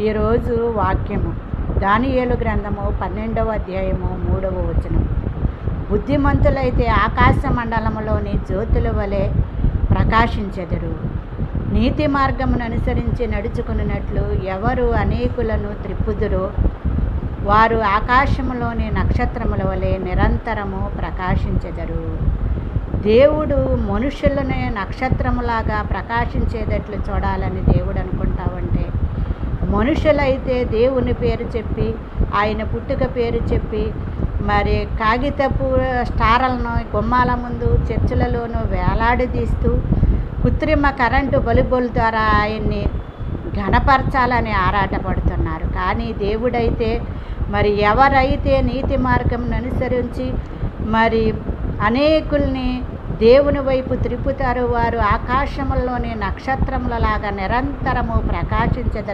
ఈరోజు వాక్యము దానియేలు గ్రంథము 12వ అధ్యాయము 3వ వచనం. బుద్ధిమంతులైతే ఆకాశ మండలములోని జ్యోతుల వలె ప్రకాశించెదరు. నీతి మార్గమును అనుసరించి నడుచుకున్నట్లు ఎవరు అనేకులను త్రిప్పుదురో వారు ఆకాశములోని నక్షత్రముల వలె నిరంతరము ప్రకాశించెదరు. దేవుడు మనుషులని నక్షత్రములాగా ప్రకాశించేటట్లు చూడాలని దేవుడు అనుకుంటావంటే, మనుషులైతే దేవుని పేరు చెప్పి, ఆయన పుట్టుక పేరు చెప్పి, మరి కాగితపు స్టార్లను గుమ్మాల ముందు చర్చిలలోనూ వేలాడదీస్తూ కృత్రిమ కరెంటు బల్బుల ద్వారా ఆయన్ని ఘనపరచాలని ఆరాటపడుతున్నారు. కానీ దేవుడైతే మరి ఎవరైతే నీతి మార్గం అనుసరించి మరి అనేకుల్ని దేవుని వైపు త్రిప్పుతారో వారు ఆకాశంలోని నక్షత్రములలాగా నిరంతరము ప్రకాశించెదరు.